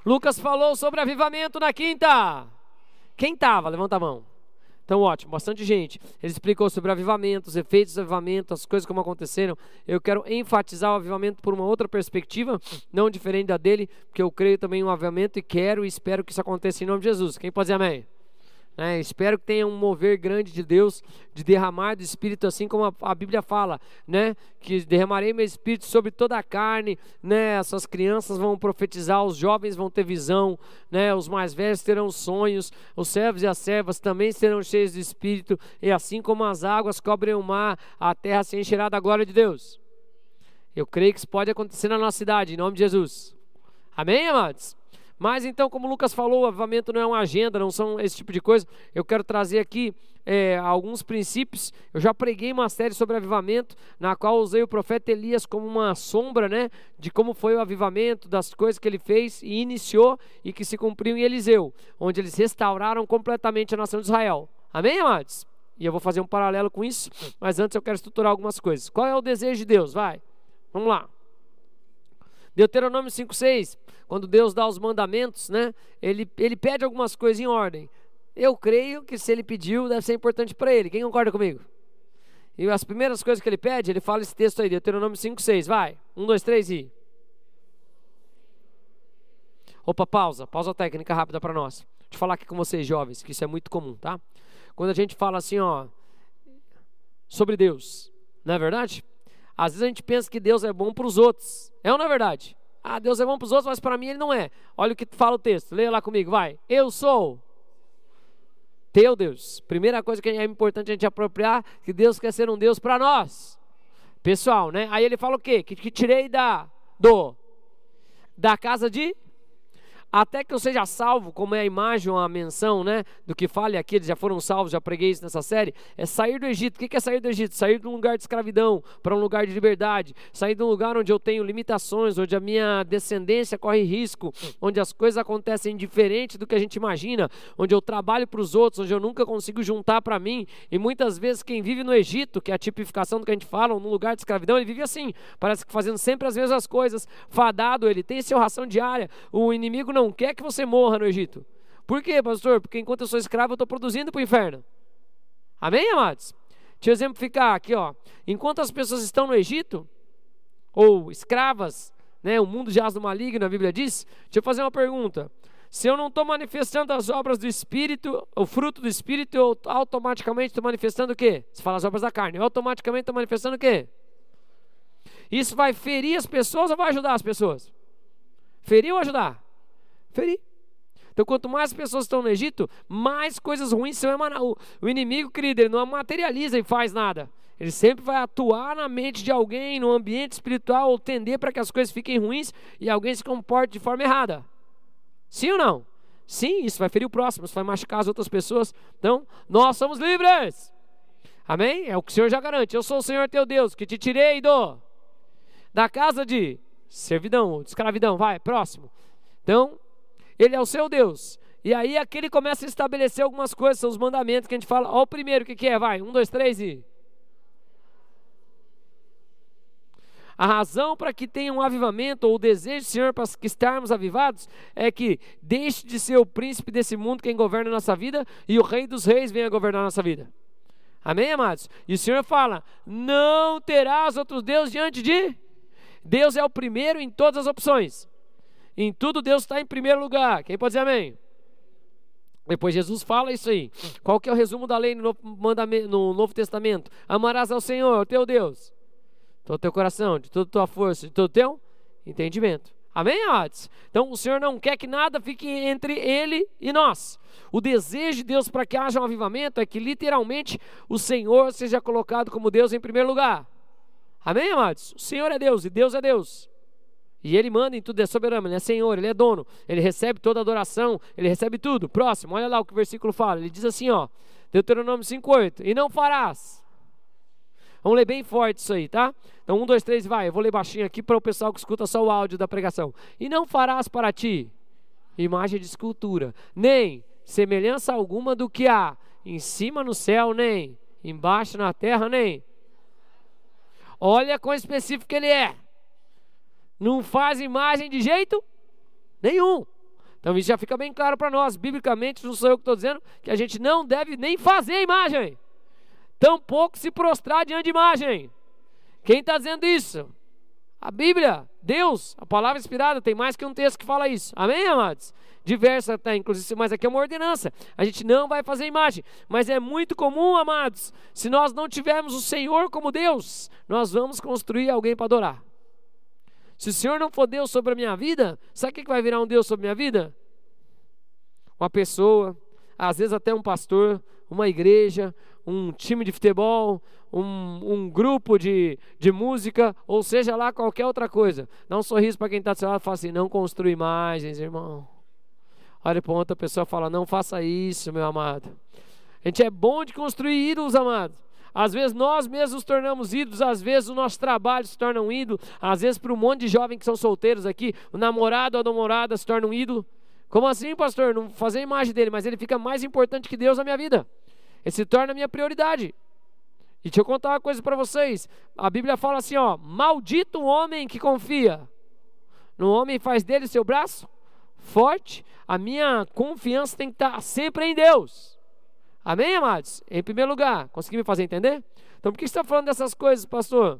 Lucas falou sobre avivamento na quinta. Quem estava? Levanta a mão. Então ótimo, bastante gente. Ele explicou sobre avivamento, os efeitos do avivamento, as coisas como aconteceram. Eu quero enfatizar o avivamento por uma outra perspectiva, não diferente da dele, porque eu creio também em um avivamento e quero e espero que isso aconteça em nome de Jesus. Quem pode dizer amém? Espero que tenha um mover grande de Deus, de derramar do Espírito, assim como a Bíblia fala, né? Que derramarei meu Espírito sobre toda a carne, né? Essas crianças vão profetizar, os jovens vão ter visão, né? Os mais velhos terão sonhos, os servos e as servas também serão cheios de Espírito, e assim como as águas cobrem o mar, a terra se encherá da glória de Deus. Eu creio que isso pode acontecer na nossa cidade, em nome de Jesus. Amém, amados? Mas então, como o Lucas falou, o avivamento não é uma agenda, não são esse tipo de coisa. Eu quero trazer aqui alguns princípios. Eu já preguei uma série sobre avivamento, na qual usei o profeta Elias como uma sombra, né, de como foi o avivamento, das coisas que ele fez e iniciou e que se cumpriu em Eliseu, onde eles restauraram completamente a nação de Israel. Amém, amados? E eu vou fazer um paralelo com isso, mas antes eu quero estruturar algumas coisas. Qual é o desejo de Deus? Vai, vamos lá. Deuteronômio 5,6, quando Deus dá os mandamentos, né, ele pede algumas coisas em ordem. Eu creio que se ele pediu, deve ser importante para ele. Quem concorda comigo? E as primeiras coisas que ele pede, ele fala esse texto aí, Deuteronômio 5,6, vai, 1, 2, 3 e... Opa, pausa técnica rápida para nós. Deixa eu falar aqui com vocês jovens, que isso é muito comum, tá? Quando a gente fala assim, ó, sobre Deus, não é verdade? Às vezes a gente pensa que Deus é bom para os outros. É ou não é verdade? Ah, Deus é bom para os outros, mas para mim ele não é. Olha o que fala o texto. Leia lá comigo, vai. Eu sou teu Deus. Primeira coisa que é importante a gente apropriar, que Deus quer ser um Deus para nós. Pessoal, né? Aí ele fala o quê? Que tirei da casa de... Até que eu seja salvo, como é a imagem ou a menção, né, do que fale aqui, eles já foram salvos, já preguei isso nessa série, é sair do Egito. O que é sair do Egito? Sair de um lugar de escravidão para um lugar de liberdade, sair de um lugar onde eu tenho limitações, onde a minha descendência corre risco, onde as coisas acontecem diferente do que a gente imagina, onde eu trabalho para os outros, onde eu nunca consigo juntar para mim, e muitas vezes quem vive no Egito, que é a tipificação do que a gente fala, num lugar de escravidão, ele vive assim, parece que fazendo sempre as mesmas coisas, fadado, ele tem sua ração diária, o inimigo não quer que você morra no Egito. Por quê, pastor? Porque enquanto eu sou escravo, eu estou produzindo para o inferno. Amém, amados? Deixa eu exemplificar aqui, ó. Enquanto as pessoas estão no Egito, ou escravas, né, o mundo jaz do maligno, a Bíblia diz. Deixa eu fazer uma pergunta. Se eu não estou manifestando as obras do Espírito, o fruto do Espírito, eu automaticamente estou manifestando o quê? Se fala as obras da carne, eu automaticamente estou manifestando o quê? Isso vai ferir as pessoas ou vai ajudar as pessoas? Ferir ou ajudar? Ferir. Então, quanto mais pessoas estão no Egito, mais coisas ruins são emanadas. O inimigo, querido, ele não materializa e faz nada. Ele sempre vai atuar na mente de alguém, no ambiente espiritual, ou tender para que as coisas fiquem ruins e alguém se comporte de forma errada. Sim ou não? Sim, isso vai ferir o próximo, isso vai machucar as outras pessoas. Então, nós somos livres. Amém? É o que o Senhor já garante. Eu sou o Senhor teu Deus, que te tirei da casa de servidão, de escravidão. Vai, próximo. Então, ele é o seu Deus. E aí aqui ele começa a estabelecer algumas coisas, são os mandamentos que a gente fala. Ó, o primeiro, o que é? Vai, 1, 2, 3 e... A razão para que tenha um avivamento, ou o desejo do Senhor para que estarmos avivados, é que deixe de ser o príncipe desse mundo quem governa a nossa vida, e o rei dos reis venha governar a nossa vida. Amém, amados? E o Senhor fala, não terás outros deuses diante de... Deus é o primeiro em todas as opções. Em tudo Deus está em primeiro lugar. Quem pode dizer amém? Depois Jesus fala isso aí. Qual que é o resumo da lei no Novo Testamento? Amarás ao Senhor, teu Deus, todo o teu coração, de toda a tua força, de todo o teu entendimento. Amém, amados? Então o Senhor não quer que nada fique entre Ele e nós. O desejo de Deus para que haja um avivamento é que literalmente o Senhor seja colocado como Deus em primeiro lugar. Amém, amados? O Senhor é Deus e Deus é Deus. E Ele manda em tudo, é soberano, Ele é Senhor, Ele é dono, Ele recebe toda a adoração, Ele recebe tudo. Próximo, olha lá o que o versículo fala. Ele diz assim, ó, Deuteronômio 5,8. E não farás. Vamos ler bem forte isso aí, tá? Então 1, 2, 3, vai. Eu vou ler baixinho aqui para o pessoal que escuta só o áudio da pregação. E não farás para ti imagem de escultura, nem semelhança alguma do que há em cima no céu, nem embaixo na terra, nem... Olha quão específico ele é. Não faz imagem de jeito nenhum. Então isso já fica bem claro para nós. Biblicamente, não sou eu que estou dizendo, que a gente não deve nem fazer imagem, tampouco se prostrar diante de imagem. Quem está dizendo isso? A Bíblia, Deus, a palavra inspirada. Tem mais que um texto que fala isso. Amém, amados? Diversa até, inclusive, mas aqui é uma ordenança. A gente não vai fazer imagem. Mas é muito comum, amados, se nós não tivermos o Senhor como Deus, nós vamos construir alguém para adorar. Se o Senhor não for Deus sobre a minha vida, sabe o que vai virar um Deus sobre a minha vida? Uma pessoa, às vezes até um pastor, uma igreja, um time de futebol, um grupo de música, ou seja lá qualquer outra coisa. Dá um sorriso para quem está do seu lado e fala assim: não construa imagens, irmão. Olha para outra pessoa e fala: não faça isso, meu amado. A gente é bom de construir ídolos, amado. Às vezes nós mesmos nos tornamos ídolos, às vezes o nosso trabalho se torna um ídolo, às vezes para um monte de jovens que são solteiros aqui, o namorado ou a namorada se torna um ídolo. Como assim, pastor? Não fazer a imagem dele, mas ele fica mais importante que Deus na minha vida. Ele se torna a minha prioridade. E deixa eu contar uma coisa para vocês. A Bíblia fala assim, ó: maldito o homem que confia no homem e faz dele seu braço forte. A minha confiança tem que estar sempre em Deus. Amém, amados? Em primeiro lugar, consegui me fazer entender? Então por que você está falando dessas coisas, pastor?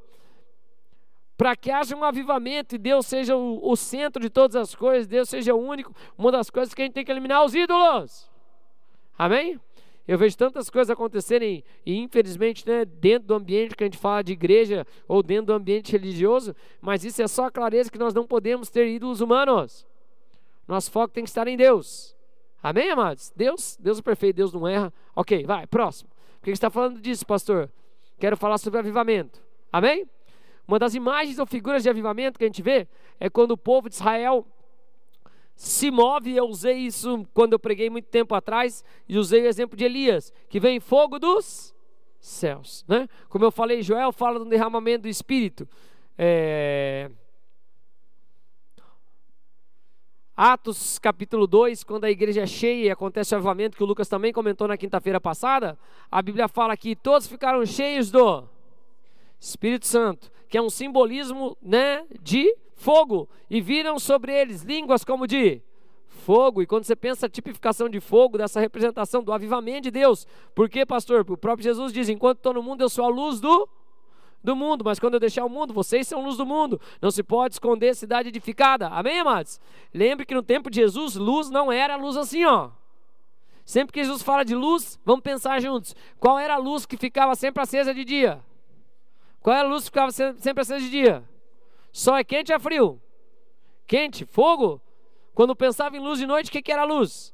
Para que haja um avivamento e Deus seja o centro de todas as coisas, Deus seja o único. Uma das coisas que a gente tem que eliminar os ídolos. Amém? Eu vejo tantas coisas acontecerem e infelizmente, né, dentro do ambiente que a gente fala de igreja ou dentro do ambiente religioso, mas isso é só a clareza que nós não podemos ter ídolos humanos. Nosso foco tem que estar em Deus. Amém, amados? Deus é perfeito, Deus não erra. Ok, vai, próximo. Por que você está falando disso, pastor? Quero falar sobre avivamento. Amém? Uma das imagens ou figuras de avivamento que a gente vê é quando o povo de Israel se move. Eu usei isso quando eu preguei muito tempo atrás e usei o exemplo de Elias, que vem fogo dos céus, né? Como eu falei, Joel fala do derramamento do Espírito. Atos capítulo 2, quando a igreja é cheia e acontece o avivamento, que o Lucas também comentou na quinta-feira passada, a Bíblia fala que todos ficaram cheios do Espírito Santo, que é um simbolismo, né, de fogo, e viram sobre eles línguas como de fogo. E quando você pensa a tipificação de fogo, dessa representação do avivamento de Deus, por quê, pastor? O próprio Jesus diz: enquanto estou no mundo eu sou a luz do mundo, mas quando eu deixar o mundo, vocês são luz do mundo. Não se pode esconder cidade edificada. Amém, amados? Lembre que no tempo de Jesus, luz não era luz assim, ó. Sempre que Jesus fala de luz, vamos pensar juntos. Qual era a luz que ficava sempre acesa de dia? Qual era a luz que ficava sempre acesa de dia? Só é quente ou é frio? Quente, fogo. Quando pensava em luz de noite, o que era a luz?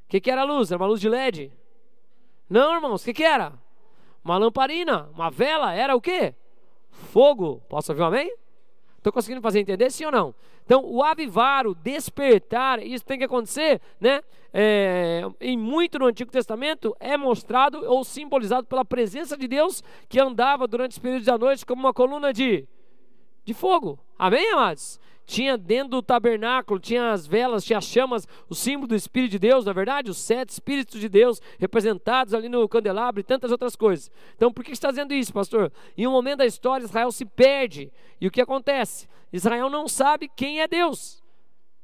O que era a luz? Era uma luz de LED? Não, irmãos, o que era? Uma lamparina, uma vela, era o quê? Fogo. Posso ouvir um amém? Estou conseguindo fazer entender, sim ou não? Então, o avivar, o despertar, isso tem que acontecer, né? Em muito no Antigo Testamento é mostrado ou simbolizado pela presença de Deus que andava durante os períodos da noite como uma coluna de fogo. Amém, amados? Tinha dentro do tabernáculo, tinha as velas, tinha as chamas, o símbolo do Espírito de Deus, na verdade, os 7 Espíritos de Deus representados ali no candelabro e tantas outras coisas. Então, por que você está dizendo isso, pastor? Em um momento da história, Israel se perde. E o que acontece? Israel não sabe quem é Deus.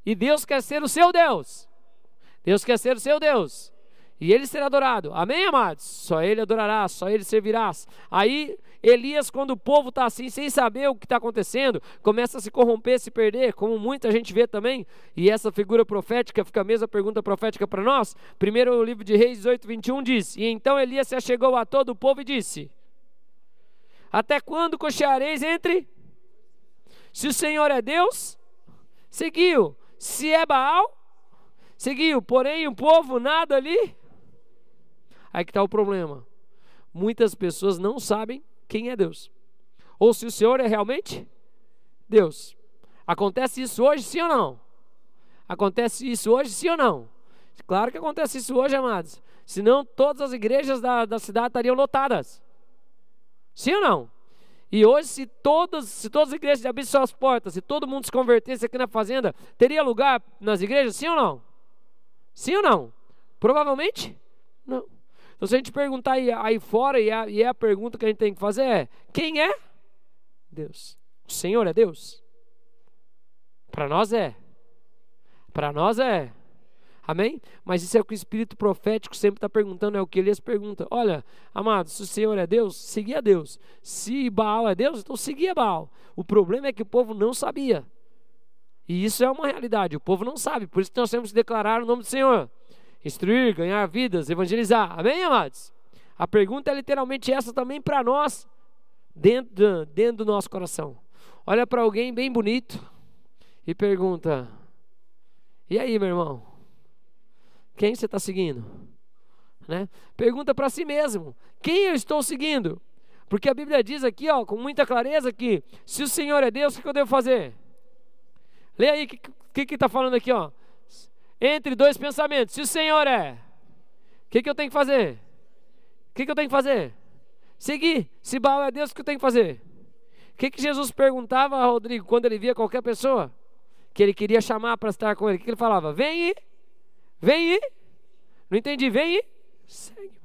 E Deus quer ser o seu Deus. Deus quer ser o seu Deus. E Ele será adorado. Amém, amados? Só Ele adorarás, só Ele servirás. Aí Elias, quando o povo está assim, sem saber o que está acontecendo, começa a se corromper, se perder, como muita gente vê também. E essa figura profética, fica a mesma pergunta profética para nós. Primeiro o livro de Reis 18, 21 diz: e então Elias se achegou a todo o povo e disse: até quando cocheareis entre? Se o Senhor é Deus, seguiu. Se é Baal, seguiu. Porém o povo nada ali. Aí que está o problema. Muitas pessoas não sabem quem é Deus, ou se o Senhor é realmente Deus. Acontece isso hoje, sim ou não? Acontece isso hoje, sim ou não? Claro que acontece isso hoje, amados. Senão todas as igrejas da cidade estariam lotadas. Sim ou não? E hoje, se todas as igrejas abrissem suas portas, se todo mundo se convertesse aqui na fazenda, teria lugar nas igrejas, sim ou não? Sim ou não? Provavelmente não. Então, se a gente perguntar aí fora, e é a pergunta que a gente tem que fazer é: quem é Deus? O Senhor é Deus? Para nós é. Para nós é. Amém? Mas isso é o que o espírito profético sempre está perguntando, é o que Elias pergunta. Olha, amado, se o Senhor é Deus, seguia Deus. Se Baal é Deus, então seguia Baal. O problema é que o povo não sabia. E isso é uma realidade, o povo não sabe. Por isso que nós temos que declarar o nome do Senhor. Instruir, ganhar vidas, evangelizar. Amém, amados? A pergunta é literalmente essa também para nós, dentro do nosso coração. Olha para alguém bem bonito e pergunta: e aí, meu irmão? Quem você está seguindo? Né? Pergunta para si mesmo: quem eu estou seguindo? Porque a Bíblia diz aqui, ó, com muita clareza, que se o Senhor é Deus, o que eu devo fazer? Lê aí o que está falando aqui, ó. Entre dois pensamentos. Se o Senhor é, o que eu tenho que fazer? O que eu tenho que fazer? Seguir. Se Baal é Deus, o que eu tenho que fazer? O que Jesus perguntava a Rodrigo quando ele via qualquer pessoa que ele queria chamar para estar com ele? O que ele falava? Vem aí. Não entendi, vem aí. Segue-me.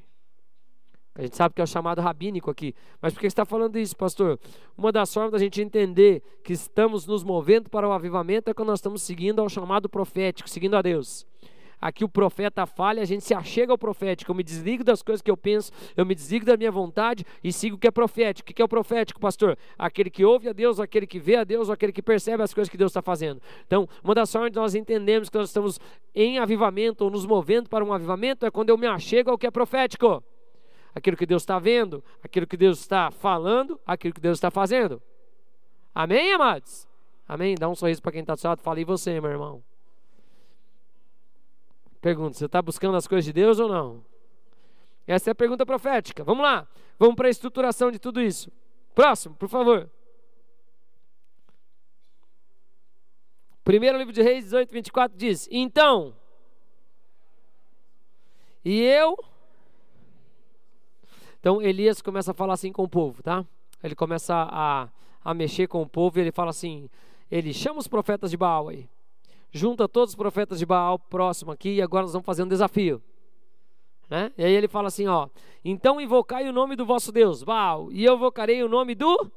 A gente sabe que é o chamado rabínico aqui. Mas por que você está falando isso, pastor? Uma das formas da gente entender que estamos nos movendo para o avivamento é quando nós estamos seguindo ao chamado profético, seguindo a Deus. Aqui o profeta falha, a gente se achega ao profético. Eu me desligo das coisas que eu penso, eu me desligo da minha vontade e sigo o que é profético. O que é o profético, pastor? Aquele que ouve a Deus, aquele que vê a Deus, aquele que percebe as coisas que Deus está fazendo. Então, uma das formas de nós entendermos que nós estamos em avivamento ou nos movendo para um avivamento é quando eu me achego ao que é profético. Aquilo que Deus está vendo, aquilo que Deus está falando, aquilo que Deus está fazendo. Amém, amados? Amém? Dá um sorriso para quem está do seu lado. Fala, e você, meu irmão? Pergunta, você está buscando as coisas de Deus ou não? Essa é a pergunta profética. Vamos lá, vamos para a estruturação de tudo isso. Próximo, por favor. Primeiro livro de Reis 18, 24 diz: então, e eu... Então Elias começa a falar assim com o povo, tá? Ele começa a mexer com o povo e ele fala assim, ele chama os profetas de Baal aí. Junta todos os profetas de Baal próximo aqui e agora nós vamos fazer um desafio. Né? E aí ele fala assim, ó: então invocai o nome do vosso Deus, Baal, e eu invocarei o nome do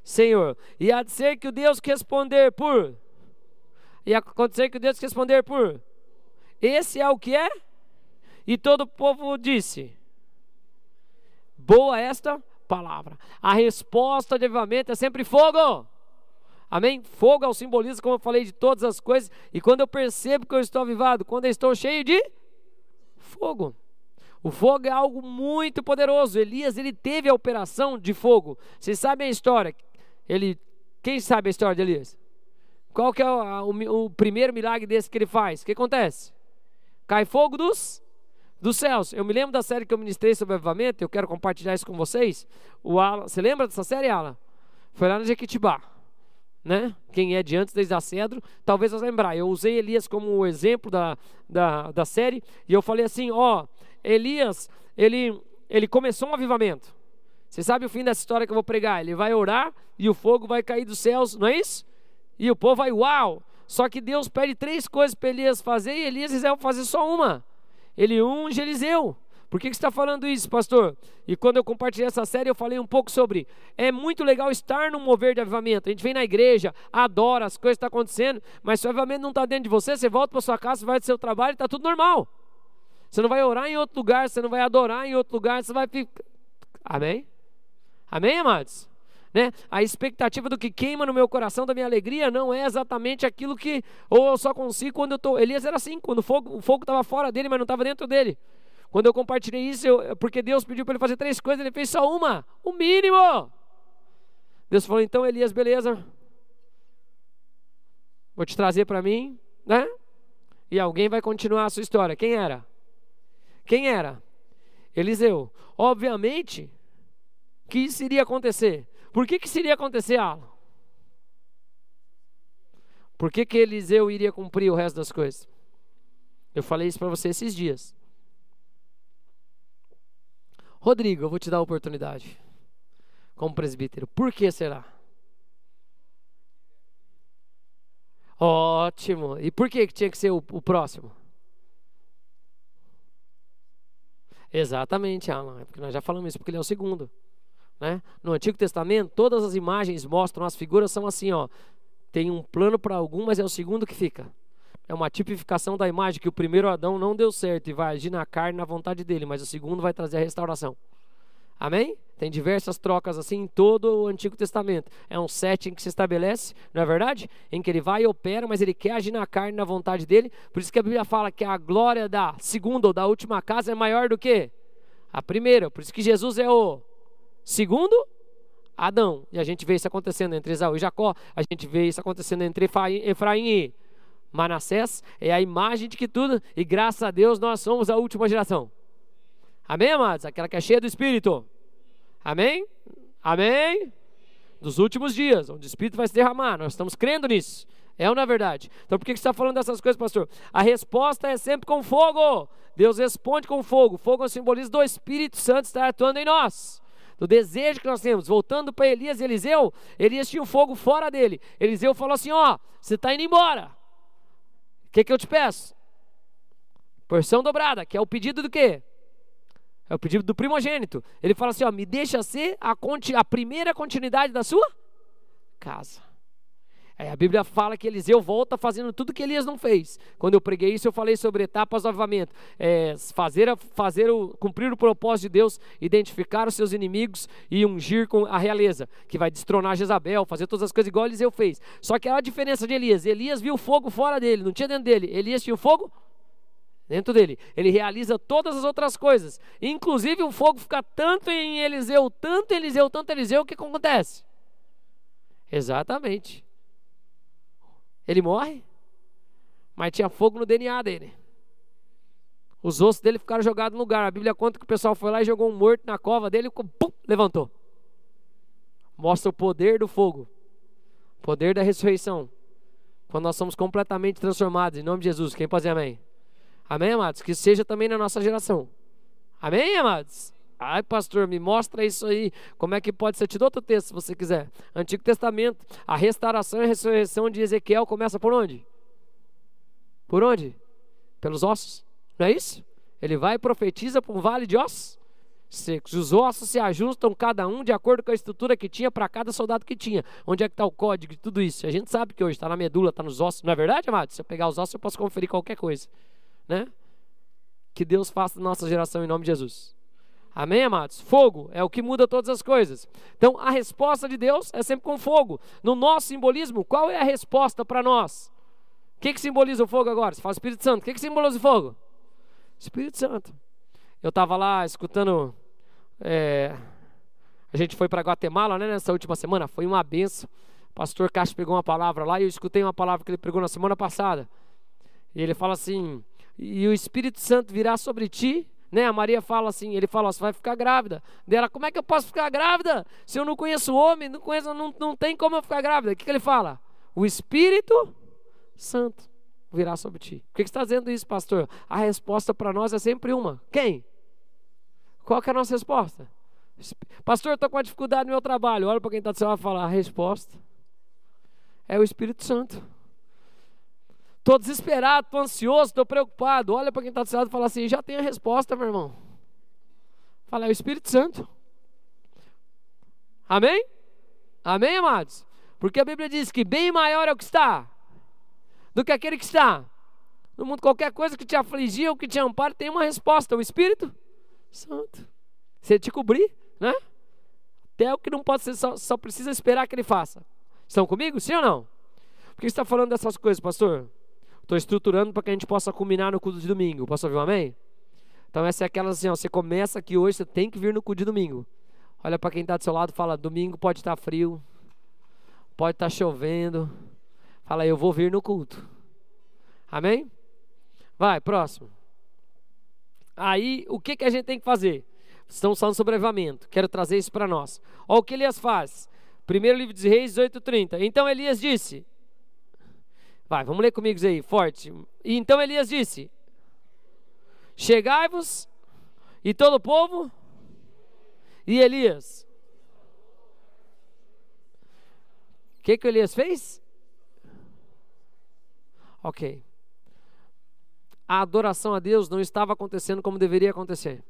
Senhor. E há de ser que o Deus que responder por... E acontecer que o Deus que responder por... Esse é o que é? E todo o povo disse... Boa esta palavra. A resposta de avivamento é sempre fogo. Amém? Fogo é o simbolismo, como eu falei, de todas as coisas. E quando eu percebo que eu estou avivado, quando eu estou cheio de fogo. O fogo é algo muito poderoso. Elias, ele teve a operação de fogo. Vocês sabem a história? Quem sabe a história de Elias? Qual que é o primeiro milagre desse que ele faz? O que acontece? Cai fogo dos céus. Eu me lembro da série que eu ministrei sobre avivamento. Eu quero compartilhar isso com vocês. Você lembra dessa série, Alan? Foi lá no Jequitibá. Né? Quem é de antes desde a Cedro, talvez você lembrar. Eu usei Elias como exemplo da série. E eu falei assim, ó, Elias, ele começou um avivamento. Você sabe o fim dessa história que eu vou pregar? Ele vai orar e o fogo vai cair dos céus, não é isso? E o povo vai, uau! Só que Deus pede 3 coisas para Elias fazer e Elias resolve fazer só uma. Ele unge Eliseu. Por que você está falando isso, pastor? E quando eu compartilhei essa série, eu falei um pouco sobre... É muito legal estar num mover de avivamento. A gente vem na igreja, adora, as coisas estão acontecendo, mas se o avivamento não está dentro de você, você volta para sua casa, você vai do seu trabalho e está tudo normal. Você não vai orar em outro lugar, você não vai adorar em outro lugar, você vai ficar... Amém? Amém, amados? Né? A expectativa do que queima no meu coração, da minha alegria, não é exatamente aquilo que... Ou eu só consigo quando eu estou... Elias era assim, quando o fogo estava fora dele, mas não estava dentro dele. Quando eu compartilhei isso, porque Deus pediu para ele fazer 3 coisas, ele fez só uma, o mínimo. Deus falou, então Elias, beleza, vou te trazer para mim, né? E alguém vai continuar a sua história. Quem era? Quem era? Eliseu. Obviamente que isso iria acontecer. Por que isso iria acontecer, Alan? Por que Eliseu iria cumprir o resto das coisas? Eu falei isso para você esses dias. Rodrigo, eu vou te dar a oportunidade como presbítero. Por que será? Ótimo. E por que tinha que ser o próximo? Exatamente, Alan. É porque nós já falamos isso, porque ele é o segundo. Né? No Antigo Testamento, todas as imagens mostram, as figuras são assim, ó. Tem um plano para algum, mas é o segundo que fica. é uma tipificação da imagem que o primeiro Adão não deu certo e vai agir na carne, na vontade dele, mas o segundo vai trazer a restauração. Amém? Tem diversas trocas assim em todo o Antigo Testamento. É um setting que se estabelece, não é verdade? Em que ele vai e opera, mas ele quer agir na carne, na vontade dele. Por isso que a Bíblia fala que a glória da segunda ou da última casa é maior do que a primeira. Por isso que Jesus é o segundo Adão. E a gente vê isso acontecendo entre Esaú e Jacó. A gente vê isso acontecendo entre Efraim e Manassés. É a imagem de que tudo, e graças a Deus nós somos a última geração. Amém, amados? Aquela que é cheia do Espírito. Amém? Amém? Dos últimos dias, onde o Espírito vai se derramar. Nós estamos crendo nisso. É ou não é verdade? Então por que você está falando dessas coisas, pastor? A resposta é sempre com fogo. Deus responde com fogo. Fogo é um simbolismo do Espírito Santo estar atuando em nós. Do desejo que nós temos. Voltando para Elias e Eliseu, Elias tinha um fogo fora dele. Eliseu falou assim, ó, você está indo embora. O que eu te peço? Porção dobrada, que é o pedido do quê? É o pedido do primogênito. Ele fala assim, ó, me deixa ser a primeira continuidade da sua casa. A Bíblia fala que Eliseu volta fazendo tudo que Elias não fez. Quando eu preguei isso, eu falei sobre etapas do avivamento. Cumprir o propósito de Deus, identificar os seus inimigos e ungir com a realeza, que vai destronar Jezabel, fazer todas as coisas igual Eliseu fez. Só que a diferença de Elias, Elias viu fogo fora dele, não tinha dentro dele. Elias tinha o fogo dentro dele. Ele realiza todas as outras coisas. Inclusive o fogo fica tanto em Eliseu, tanto em Eliseu, tanto em Eliseu, o que acontece? Exatamente. Ele morre, mas tinha fogo no DNA dele. Os ossos dele ficaram jogados no lugar. A Bíblia conta que o pessoal foi lá e jogou um morto na cova dele e pum, levantou. Mostra o poder do fogo, o poder da ressurreição, quando nós somos completamente transformados, em nome de Jesus. Quem pode dizer amém? Amém, amados? Que seja também na nossa geração. Amém, amados? Ai, pastor, me mostra isso aí. Como é que pode ser? Eu te dou outro texto, se você quiser. Antigo Testamento. A restauração e a ressurreição de Ezequiel começa por onde? Por onde? Pelos ossos. Não é isso? Ele vai e profetiza para um vale de ossos secos. Os ossos se ajustam cada um de acordo com a estrutura que tinha para cada soldado que tinha. Onde é que está o código de tudo isso? A gente sabe que hoje está na medula, está nos ossos. Não é verdade, amados? Se eu pegar os ossos, eu posso conferir qualquer coisa. Né? Que Deus faça da nossa geração em nome de Jesus. Amém, amados? Fogo é o que muda todas as coisas. Então a resposta de Deus é sempre com fogo. No nosso simbolismo, qual é a resposta para nós? O que simboliza o fogo agora? Você fala Espírito Santo. O que simboliza o fogo? Espírito Santo. Eu estava lá escutando, a gente foi para Guatemala, né, nessa última semana. Foi uma benção. O pastor Castro pegou uma palavra lá e eu escutei uma palavra que ele pregou na semana passada. E ele fala assim, e o Espírito Santo virá sobre ti, né? A Maria fala assim, ele fala, você vai ficar grávida. Dela, como é que eu posso ficar grávida? Se eu não conheço o homem, não tem como eu ficar grávida. O que ele fala? O Espírito Santo virá sobre ti. Por que você está dizendo isso, pastor? A resposta para nós é sempre uma. Quem? Qual que é a nossa resposta? Pastor, eu estou com uma dificuldade no meu trabalho. Olha para quem está do seu lado e fala, a resposta é o Espírito Santo. Estou desesperado, estou ansioso, estou preocupado. Olha para quem está do seu lado e fala assim, já tem a resposta, meu irmão. Fala, é o Espírito Santo. Amém? Amém, amados? Porque a Bíblia diz que bem maior é o que está do que aquele que está no mundo. Qualquer coisa que te afligir ou que te ampare tem uma resposta, o Espírito Santo. Se ele te cobrir, né? Até o que não pode ser, só precisa esperar que ele faça. Estão comigo? Sim ou não? Por que você está falando dessas coisas, pastor? Estou estruturando para que a gente possa culminar no culto de domingo. Posso ouvir um amém? Então essa é aquela assim, ó, você começa aqui hoje, você tem que vir no culto de domingo. Olha para quem está do seu lado e fala, domingo pode estar frio, pode estar chovendo. Fala, eu vou vir no culto. Amém? Vai, próximo. Aí, o que a gente tem que fazer? Estamos falando sobre avivamento. Quero trazer isso para nós. Olha o que Elias faz. Primeiro livro de Reis, 18:30. Então Elias disse... Vai, vamos ler comigo aí, forte. E então Elias disse... Chegai-vos, e todo o povo... E Elias... O que Elias fez? Ok. A adoração a Deus não estava acontecendo como deveria acontecer.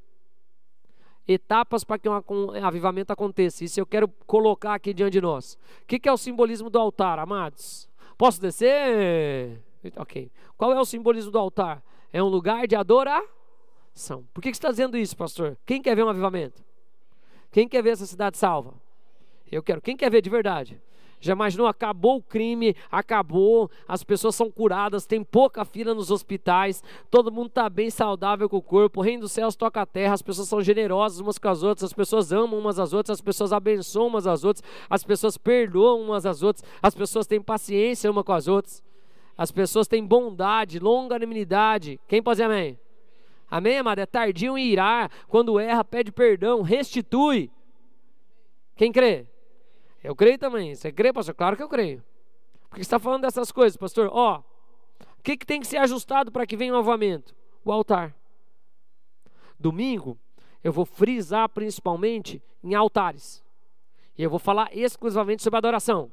Etapas para que um avivamento aconteça. Isso eu quero colocar aqui diante de nós. O que é o simbolismo do altar, amados? Posso descer? Ok. Qual é o simbolismo do altar? É um lugar de adoração. Por que você está dizendo isso, pastor? Quem quer ver um avivamento? Quem quer ver essa cidade salva? Eu quero. Quem quer ver de verdade? Já imaginou? Acabou o crime, acabou, as pessoas são curadas, tem pouca fila nos hospitais, todo mundo está bem saudável com o corpo, o reino dos céus toca a terra, as pessoas são generosas umas com as outras, as pessoas amam umas às outras, as pessoas abençoam umas às outras, as pessoas perdoam umas às outras, as pessoas têm paciência umas com as outras, as pessoas têm bondade, longanimidade. Quem pode dizer amém? Amém, amado? É tardio em irar, quando erra pede perdão, restitui. Quem crê? Eu creio também. Você crê, pastor? Claro que eu creio. Por que você está falando dessas coisas, pastor? O que tem que ser ajustado para que venha um avivamento? O altar. Domingo, eu vou frisar principalmente em altares. E eu vou falar exclusivamente sobre adoração.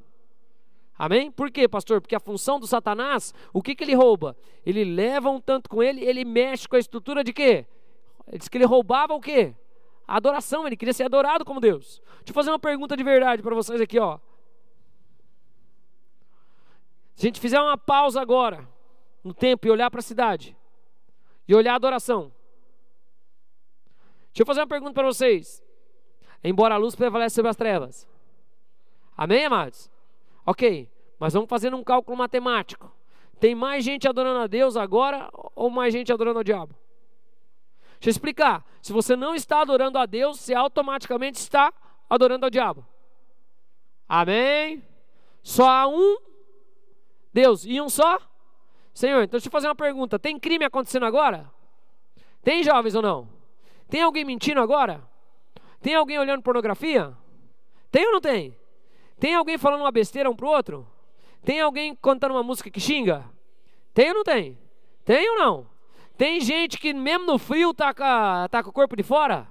Amém? Por quê, pastor? Porque a função do Satanás, o que ele rouba? Ele leva um tanto com ele, ele mexe com a estrutura de quê? Ele diz que ele roubava o quê? A adoração, ele queria ser adorado como Deus. Deixa eu fazer uma pergunta de verdade para vocês aqui, ó. Se a gente fizer uma pausa agora, no tempo, e olhar para a cidade, e olhar a adoração. Deixa eu fazer uma pergunta para vocês. Embora a luz prevalece sobre as trevas. Amém, amados? Ok, mas vamos fazer um cálculo matemático. Tem mais gente adorando a Deus agora, ou mais gente adorando ao diabo? Deixa eu explicar. Se você não está adorando a Deus, você automaticamente está adorando ao diabo. Amém? Só há um Deus e um só Senhor. Então deixa eu fazer uma pergunta. Tem crime acontecendo agora? Tem, jovens, ou não? Tem alguém mentindo agora? Tem alguém olhando pornografia? Tem ou não tem? Tem alguém falando uma besteira um pro outro? Tem alguém cantando uma música que xinga? Tem ou não tem? Tem ou não? Tem gente que mesmo no frio tá com o corpo de fora?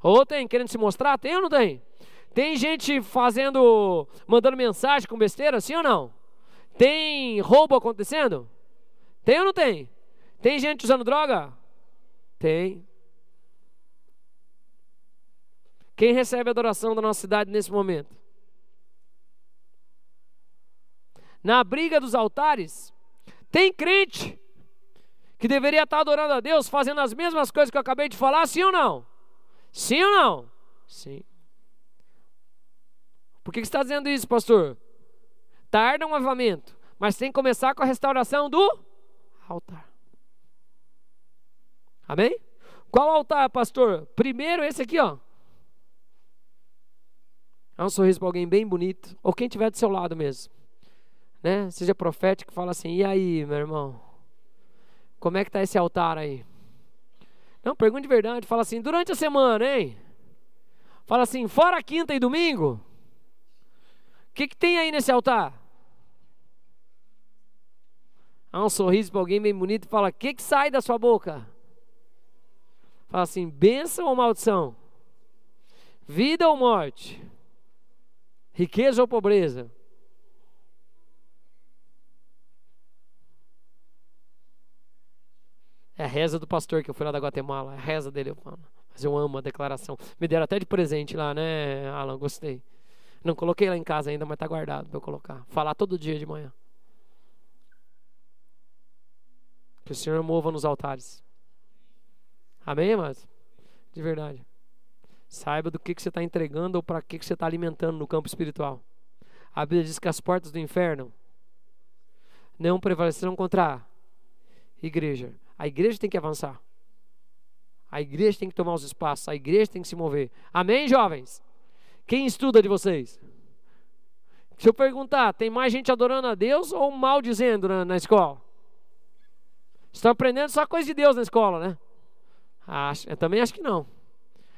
Ou tem, querendo se mostrar? Tem ou não tem? Tem gente mandando mensagem com besteira, sim ou não? Tem roubo acontecendo? Tem ou não tem? Tem gente usando droga? Tem. Quem recebe a adoração da nossa cidade nesse momento? Na briga dos altares, tem crente que deveria estar adorando a Deus, fazendo as mesmas coisas que eu acabei de falar, sim ou não? Sim ou não? Sim. Por que você está dizendo isso, pastor? Tarda um avivamento, mas tem que começar com a restauração do altar. Amém? Qual altar, pastor? Primeiro esse aqui, ó. Dá um sorriso para alguém bem bonito, ou quem estiver do seu lado mesmo, né? Seja profético, fala assim: e aí, meu irmão? Como é que está esse altar aí? Não, pergunta de verdade. Fala assim: durante a semana, hein? Fala assim: fora quinta e domingo, o que tem aí nesse altar? Dá um sorriso para alguém bem bonito e fala: o que sai da sua boca? Fala assim: bênção ou maldição? Vida ou morte? Riqueza ou pobreza? É a reza do pastor que eu fui lá da Guatemala. É a reza dele, mas eu amo a declaração. Me deram até de presente lá, né, Alan? Gostei. Não coloquei lá em casa ainda, mas tá guardado para eu colocar. Falar todo dia de manhã. Que o Senhor mova nos altares. Amém, amados? De verdade. Saiba do que você está entregando ou para que você está alimentando no campo espiritual. A Bíblia diz que as portas do inferno não prevalecerão contra a igreja. A igreja tem que avançar. A igreja tem que tomar os espaços. A igreja tem que se mover. Amém, jovens? Quem estuda de vocês? Deixa eu perguntar, tem mais gente adorando a Deus ou maldizendo na escola? Estão aprendendo só coisa de Deus na escola, né? Eu também acho que não.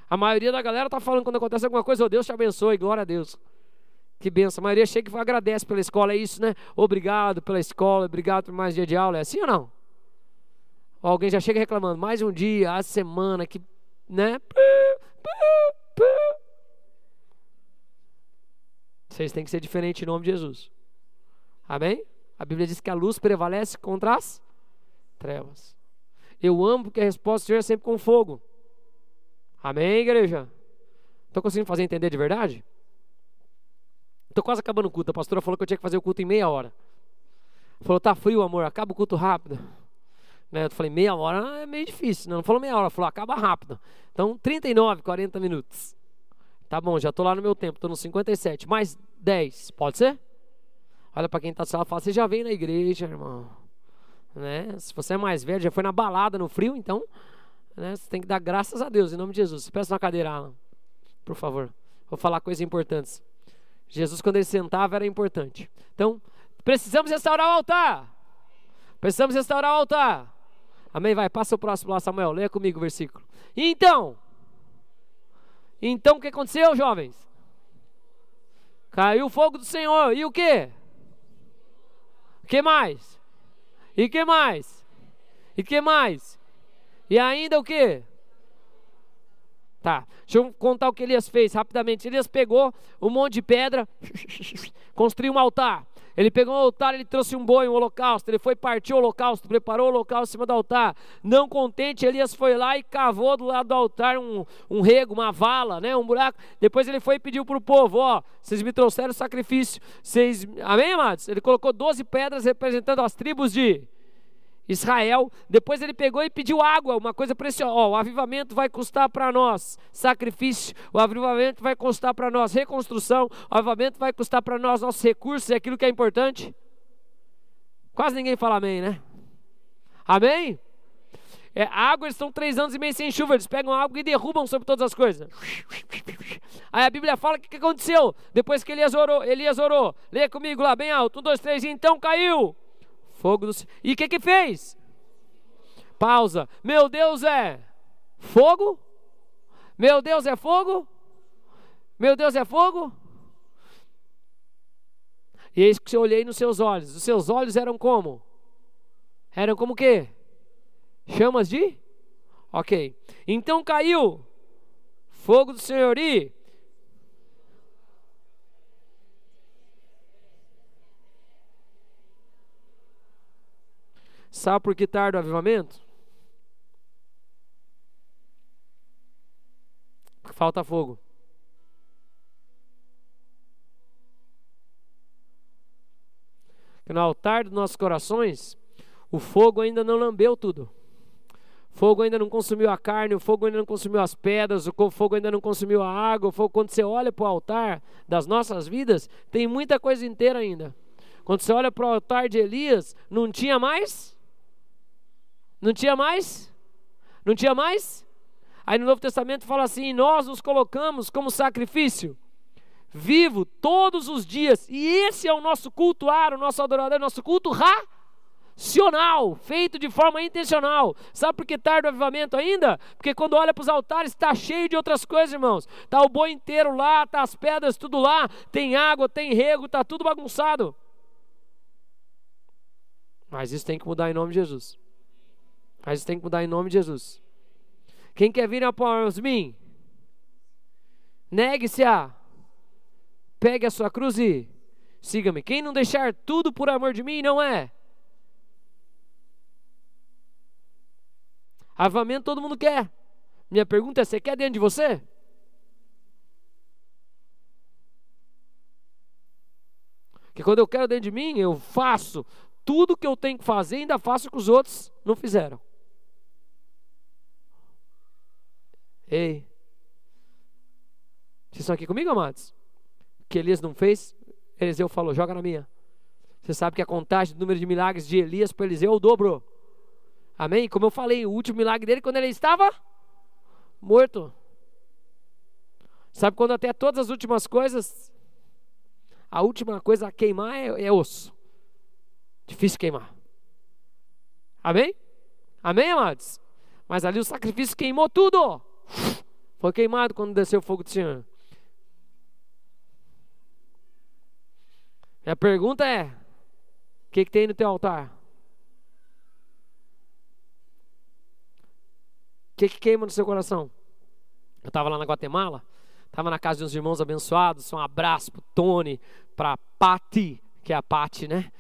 A maioria da galera está falando quando acontece alguma coisa: oh, Deus te abençoe, glória a Deus. Que benção. A maioria chega e agradece pela escola, é isso, né? Obrigado pela escola, obrigado por mais dia de aula. É assim ou não? Alguém já chega reclamando: mais um dia, a semana, que, né? Vocês têm que ser diferentes em nome de Jesus. Amém? A Bíblia diz que a luz prevalece contra as trevas. Eu amo porque a resposta do Senhor é sempre com fogo. Amém, igreja? Estou conseguindo fazer entender de verdade? Estou quase acabando o culto. A pastora falou que eu tinha que fazer o culto em meia hora. Falou, tá frio, amor, acaba o culto rápido. Né? Eu falei, meia hora é meio difícil. Não falou meia hora, falou, acaba rápido. Então, 39, 40 minutos. Tá bom, já tô lá no meu tempo, tô no 57. Mais 10, pode ser? Olha para quem está do seu lado e fala, você já veio na igreja, irmão. Né? Se você é mais velho, já foi na balada no frio, então, né, você tem que dar graças a Deus, em nome de Jesus. Peça uma cadeira, Alan, por favor. Vou falar coisas importantes. Jesus, quando ele sentava, era importante. Então, precisamos restaurar o altar. Precisamos restaurar o altar. Amém? Vai, passa o próximo lá, Samuel. Leia comigo o versículo. Então, o que aconteceu, jovens? Caiu o fogo do Senhor. E o quê? O que mais? E o que mais? E o que mais? E ainda o quê? Tá, deixa eu contar o que Elias fez rapidamente. Elias pegou um monte de pedra, construiu um altar. Ele pegou um altar, ele trouxe um boi, um holocausto. Ele foi partir o holocausto, preparou o holocausto em cima do altar. Não contente, Elias foi lá e cavou do lado do altar um rego, uma vala, né, um buraco. Depois ele foi e pediu para o povo, ó, vocês me trouxeram sacrifício. Amém, amados? Ele colocou 12 pedras representando as tribos de Israel. Depois ele pegou e pediu água, uma coisa preciosa. O avivamento vai custar para nós sacrifício, o avivamento vai custar para nós reconstrução, o avivamento vai custar para nós nossos recursos, é aquilo que é importante. Quase ninguém fala amém, né? Amém? Água, eles estão 3 anos e meio sem chuva, eles pegam água e derrubam sobre todas as coisas. Aí a Bíblia fala o que aconteceu depois que Elias orou. Leia comigo lá, bem alto, 1, 2, 3, então caiu fogo do... E o que fez? Pausa. Meu Deus é fogo? Meu Deus é fogo? Meu Deus é fogo? E eis que eu olhei nos seus olhos. Os seus olhos eram como? Eram como o quê? Chamas de? Ok. Então caiu fogo do Senhor e... Sabe por que tarda o avivamento? Porque falta fogo. Porque no altar dos nossos corações, o fogo ainda não lambeu tudo. O fogo ainda não consumiu a carne, o fogo ainda não consumiu as pedras, o fogo ainda não consumiu a água. O fogo, quando você olha para o altar das nossas vidas, tem muita coisa inteira ainda. Quando você olha para o altar de Elias, não tinha mais? Não tinha mais? Não tinha mais? Aí no Novo Testamento fala assim, nós nos colocamos como sacrifício vivo todos os dias. E esse é o nosso cultuar, o nosso adorador, o nosso culto racional, feito de forma intencional. Sabe por que tarda o avivamento ainda? Porque quando olha para os altares está cheio de outras coisas, irmãos. Está o boi inteiro lá, está as pedras tudo lá, tem água, tem rego, está tudo bagunçado. Mas isso tem que mudar em nome de Jesus. Mas isso tem que mudar em nome de Jesus. Quem quer vir após mim, negue-se pegue a sua cruz e siga-me. Quem não deixar tudo por amor de mim, não é. Avivamento todo mundo quer. Minha pergunta é, você quer dentro de você? Porque quando eu quero dentro de mim, eu faço tudo que eu tenho que fazer, ainda faço o que os outros não fizeram. Ei, vocês estão aqui comigo, amados? O que Elias não fez, Eliseu falou, joga na minha. Você sabe que a contagem do número de milagres de Elias para Eliseu dobrou. Amém? Como eu falei, o último milagre dele quando ele estava morto. Sabe quando até todas as últimas coisas, a última coisa a queimar é osso. Difícil queimar. Amém? Amém, amados? Mas ali o sacrifício queimou tudo. Foi queimado quando desceu o fogo do Senhor. Minha pergunta é, o que tem no teu altar? O que queima no seu coração? Eu estava lá na Guatemala, estava na casa de uns irmãos abençoados. Um abraço para o Tony, para a Pati, que é a Pati, né?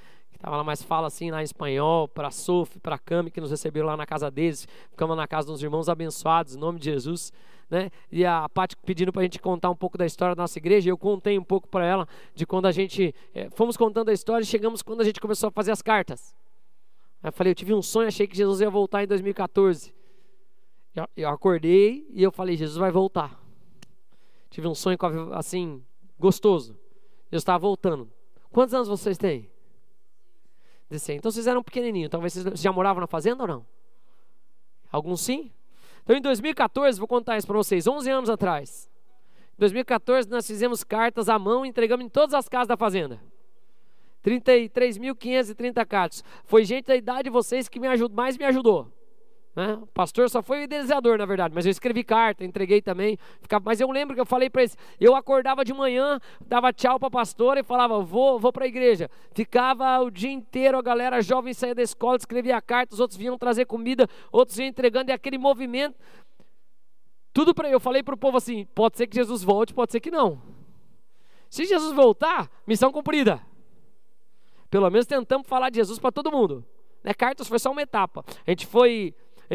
Estava lá, mas fala assim lá em espanhol, para a Sof, para a Cami, que nos receberam lá na casa deles. Ficamos na casa dos irmãos abençoados, em nome de Jesus. Né? E a Paty pedindo para a gente contar um pouco da história da nossa igreja. Eu contei um pouco para ela de quando a gente fomos contando a história e chegamos quando a gente começou a fazer as cartas. Aí eu falei, eu tive um sonho, achei que Jesus ia voltar em 2014. Eu acordei e eu falei, Jesus vai voltar. Tive um sonho assim, gostoso. Jesus estava voltando. Quantos anos vocês têm? 16. Então vocês eram pequenininhos. Talvez vocês já moravam na fazenda ou não? Alguns sim? Então em 2014, vou contar isso para vocês, 11 anos atrás. Em 2014 nós fizemos cartas à mão e entregamos em todas as casas da fazenda. 33.530 cartas. Foi gente da idade de vocês que mais me ajudou. Né? O pastor só foi o idealizador, na verdade, mas eu escrevi carta, entreguei também. Mas eu lembro que eu falei para eles, eu acordava de manhã, dava tchau para a pastora e falava, vou para a igreja. Ficava o dia inteiro, a galera jovem saía da escola, escrevia carta, os outros vinham trazer comida, outros iam entregando, e aquele movimento. Tudo para eu falei para o povo assim, pode ser que Jesus volte, pode ser que não. Se Jesus voltar, missão cumprida. Pelo menos tentamos falar de Jesus para todo mundo. Né? Cartas foi só uma etapa. A gente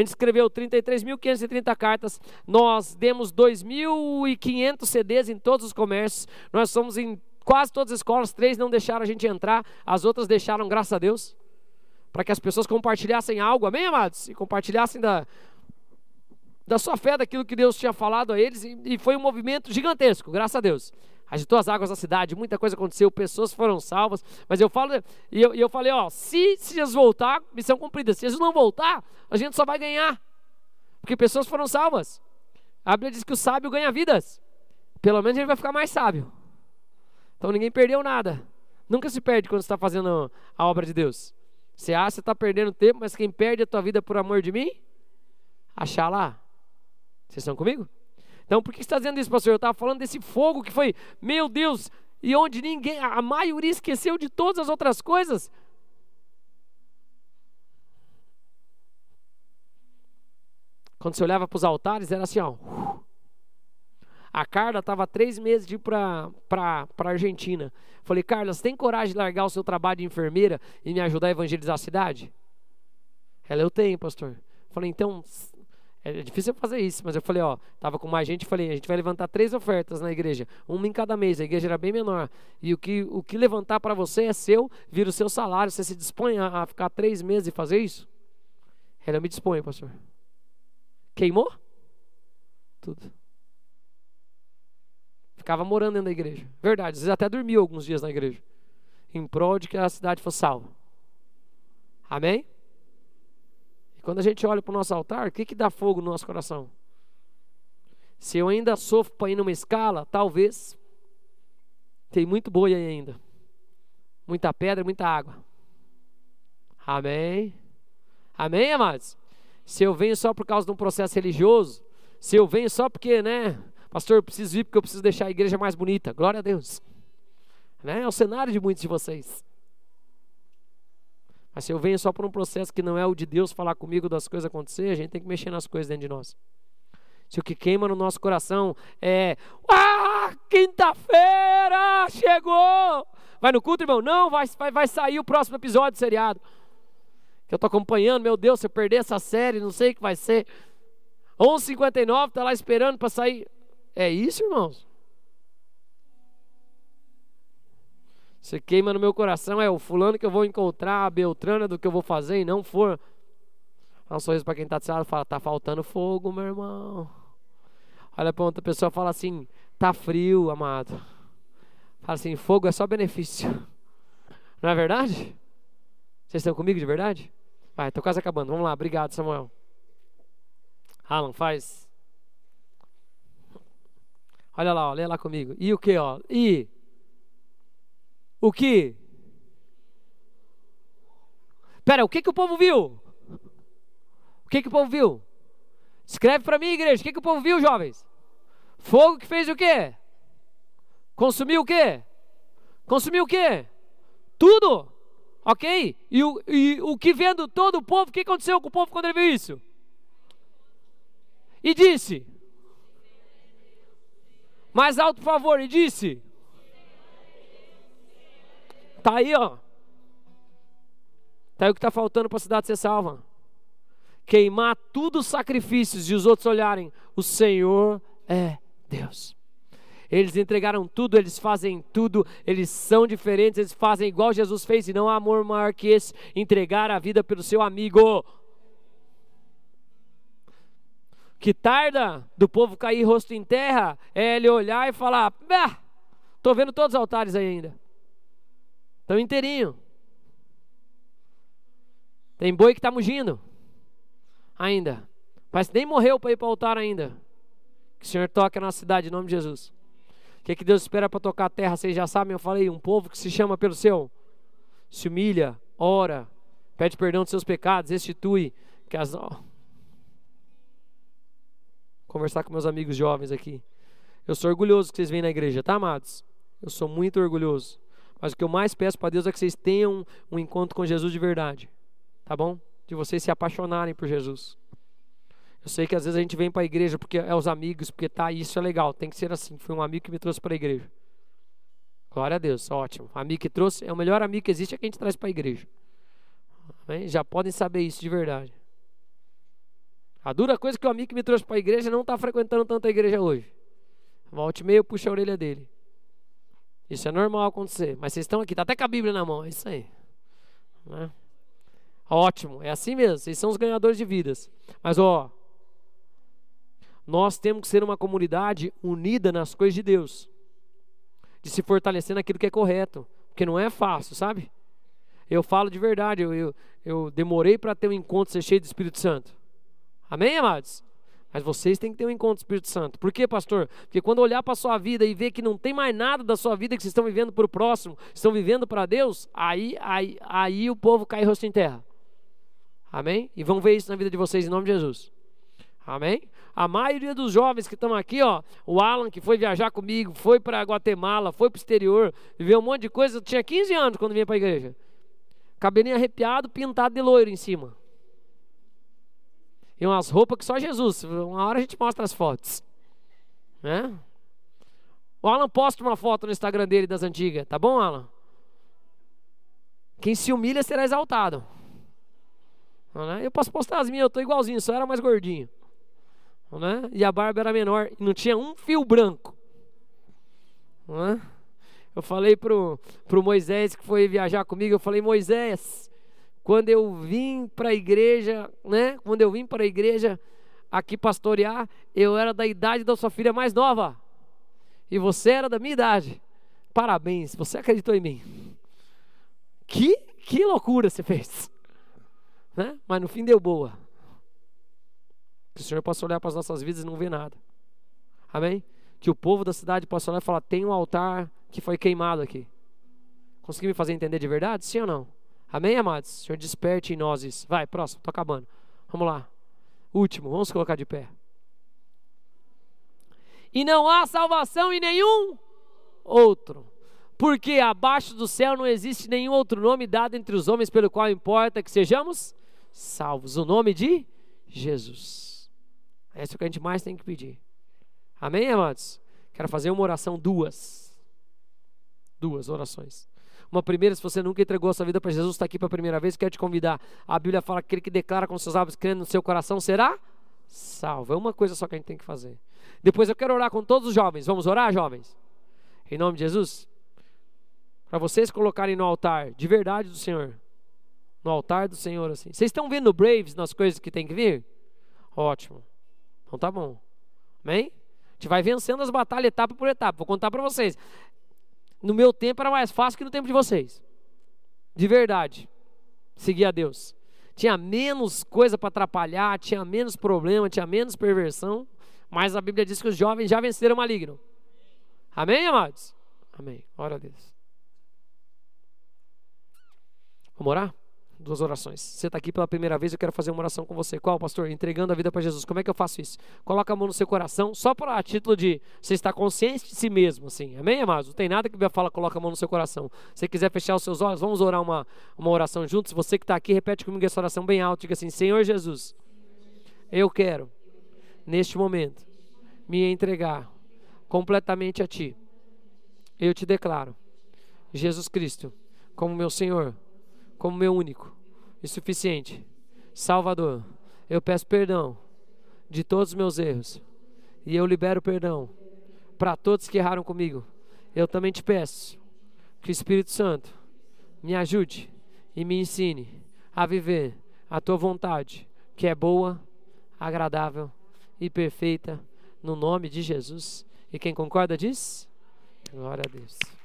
escreveu 33.530 cartas, nós demos 2.500 CDs em todos os comércios, nós somos em quase todas as escolas, 3 não deixaram a gente entrar, as outras deixaram, graças a Deus, para que as pessoas compartilhassem algo, amém, amados? E compartilhassem da sua fé, daquilo que Deus tinha falado a eles, e foi um movimento gigantesco, graças a Deus. Agitou as águas da cidade, muita coisa aconteceu, pessoas foram salvas, mas eu falei, se Jesus voltar, missão cumprida. Se Jesus não voltar, a gente só vai ganhar, porque pessoas foram salvas. A Bíblia diz que o sábio ganha vidas, pelo menos ele vai ficar mais sábio. Então ninguém perdeu nada, nunca se perde quando você está fazendo a obra de Deus. Você acha que você está perdendo tempo, mas quem perde a tua vida por amor de mim, achar lá. Vocês estão comigo? Então, por que você está dizendo isso, pastor? Eu estava falando desse fogo que foi, meu Deus, e onde a maioria esqueceu de todas as outras coisas. Quando você olhava para os altares, era assim, ó. A Carla estava 3 meses de ir para a Argentina. Falei, Carla, você tem coragem de largar o seu trabalho de enfermeira e me ajudar a evangelizar a cidade? Ela, eu tenho, pastor. Falei, então... É difícil eu fazer isso, mas eu falei, tava com mais gente, falei, a gente vai levantar 3 ofertas na igreja, uma em cada mês, a igreja era bem menor, e o que levantar para você é seu, vira o seu salário, você se dispõe a ficar 3 meses e fazer isso? Eu me disponho, pastor. Queimou? Tudo. Ficava morando dentro da igreja, verdade, às vezes até dormia alguns dias na igreja, em prol de que a cidade fosse salva. Amém? Quando a gente olha para o nosso altar, o que dá fogo no nosso coração? Se eu ainda sofro para ir numa escala, talvez. Tem muito boi aí ainda. Muita pedra, muita água. Amém? Amém, amados? Se eu venho só por causa de um processo religioso, se eu venho só porque, pastor, eu preciso vir porque eu preciso deixar a igreja mais bonita. Glória a Deus. É o cenário de muitos de vocês. Mas se eu venho só por um processo que não é o de Deus falar comigo das coisas acontecer, a gente tem que mexer nas coisas dentro de nós. Se o que queima no nosso coração é quinta-feira chegou, vai no culto, irmão? Não, vai sair o próximo episódio do seriado que eu estou acompanhando. Meu Deus, se eu perder essa série, não sei o que vai ser. 11h59, está lá esperando para sair. É isso, irmãos? Você queima no meu coração, é o fulano que eu vou encontrar, a Beltrana do que eu vou fazer e não for. Dá um sorriso para quem está do seu lado e fala, tá faltando fogo, meu irmão. Olha para outra pessoa e fala assim, tá frio, amado. Fala assim, fogo é só benefício. Não é verdade? Vocês estão comigo de verdade? Vai, tô quase acabando, vamos lá, obrigado, Samuel. Alan, faz. Olha lá, lê lá comigo. E o que, E... O que? Pera, o que o povo viu? O que o povo viu? Escreve para mim, igreja, o que o povo viu, jovens? Fogo que fez o quê? Consumiu o quê? Consumiu o quê? Tudo, ok? E o que vendo todo o povo, o que aconteceu com o povo quando ele viu isso? E disse, mais alto por favor, e disse, tá aí, Tá aí o que está faltando para a cidade ser salva. Queimar tudo os sacrifícios e os outros olharem, o Senhor é Deus. Eles entregaram tudo, eles fazem tudo, eles são diferentes, eles fazem igual Jesus fez, e não há amor maior que esse, entregar a vida pelo seu amigo. Que tarda do povo cair rosto em terra é ele olhar e falar: estou vendo todos os altares aí ainda, estão inteirinho, tem boi que está mugindo ainda, parece que nem morreu para ir para o altar ainda. Que o Senhor toque na cidade em nome de Jesus. O que Deus espera para tocar a terra? Vocês já sabem, eu falei, um povo que se chama pelo seu, se humilha, ora, pede perdão dos seus pecados, restitui, conversar com meus amigos jovens aqui. Eu sou orgulhoso que vocês vêm na igreja, tá, amados? Eu sou muito orgulhoso. Mas o que eu mais peço para Deus é que vocês tenham um encontro com Jesus de verdade, tá bom? De vocês se apaixonarem por Jesus. Eu sei que às vezes a gente vem para a igreja porque é os amigos, porque tá, isso é legal, tem que ser assim. Foi um amigo que me trouxe para a igreja. Glória a Deus, ótimo. O amigo que trouxe, é o melhor amigo que existe, é quem a gente traz para a igreja. Amém? Já podem saber isso de verdade. A dura coisa é que o amigo que me trouxe para a igreja não está frequentando tanto a igreja hoje. Volte e meia, eu puxo a orelha dele. Isso é normal acontecer, mas vocês estão aqui, está até com a Bíblia na mão, é isso aí. Né? Ótimo, é assim mesmo, vocês são os ganhadores de vidas. Mas nós temos que ser uma comunidade unida nas coisas de Deus, de se fortalecer naquilo que é correto, porque não é fácil, sabe? Eu falo de verdade, eu demorei para ter um encontro, ser cheio do Espírito Santo. Amém, amados? Mas vocês têm que ter um encontro do Espírito Santo. Por quê, pastor? Porque quando olhar para a sua vida e ver que não tem mais nada da sua vida que vocês estão vivendo para o próximo, estão vivendo para Deus, aí o povo cai rosto em terra. Amém? E vão ver isso na vida de vocês em nome de Jesus. Amém? A maioria dos jovens que estão aqui, o Alan que foi viajar comigo, foi para Guatemala, foi para o exterior, viveu um monte de coisa. Eu tinha 15 anos quando vinha para a igreja. Cabelinho arrepiado, pintado de loiro em cima. E umas roupas que só Jesus. Uma hora a gente mostra as fotos. Né? O Alan posta uma foto no Instagram dele das antigas. Tá bom, Alan? Quem se humilha será exaltado. Eu posso postar as minhas, eu estou igualzinho, só era mais gordinho. Né? E a barba era menor, e não tinha um fio branco. Né? Eu falei pro Moisés que foi viajar comigo, eu falei: Moisés, quando eu vim para a igreja, né? Quando eu vim para a igreja aqui pastorear, eu era da idade da sua filha mais nova. E você era da minha idade. Parabéns, você acreditou em mim. Que loucura você fez. Né? Mas no fim deu boa. Que o Senhor possa olhar para as nossas vidas e não ver nada. Amém? Que o povo da cidade possa olhar e falar: tem um altar que foi queimado aqui. Conseguiu me fazer entender de verdade? Sim ou não? Amém, amados? O Senhor desperte em nós isso. Vai, próximo, estou acabando. Vamos lá. Último, vamos colocar de pé. E não há salvação em nenhum outro, porque abaixo do céu não existe nenhum outro nome dado entre os homens pelo qual importa que sejamos salvos. O nome de Jesus. É isso que a gente mais tem que pedir. Amém, amados? Quero fazer uma oração, duas orações. Uma primeira, se você nunca entregou a sua vida para Jesus, está aqui pela primeira vez, quero te convidar. A Bíblia fala que aquele que declara com seus lábios, crendo no seu coração, será salvo. É uma coisa só que a gente tem que fazer. Depois eu quero orar com todos os jovens. Vamos orar, jovens? Em nome de Jesus? Para vocês colocarem no altar, de verdade do Senhor. No altar do Senhor, assim. Vocês estão vendo o Braves nas coisas que tem que vir? Ótimo. Então tá bom. Amém? A gente vai vencendo as batalhas etapa por etapa. Vou contar para vocês. No meu tempo era mais fácil que no tempo de vocês. De verdade. Seguir a Deus. Tinha menos coisa para atrapalhar, tinha menos problema, tinha menos perversão. Mas a Bíblia diz que os jovens já venceram o maligno. Amém, amados? Amém. Ora a Deus. Vamos orar? 2 orações. Você está aqui pela primeira vez, eu quero fazer uma oração com você. Qual, pastor? Entregando a vida para Jesus. Como é que eu faço isso? Coloca a mão no seu coração, só para título de você estar consciente de si mesmo, assim. Amém, amados? Não tem nada que a Bíblia fala, coloca a mão no seu coração. Se você quiser fechar os seus olhos, vamos orar uma oração juntos. Você que está aqui, repete comigo essa oração bem alto. Diga assim: Senhor Jesus, eu quero, neste momento, me entregar completamente a Ti. Eu te declaro Jesus Cristo como meu Senhor, como meu único, e suficiente. Salvador, eu peço perdão de todos os meus erros e eu libero perdão para todos que erraram comigo. Eu também te peço que o Espírito Santo me ajude e me ensine a viver a tua vontade, que é boa, agradável e perfeita, no nome de Jesus. E quem concorda diz? Glória a Deus.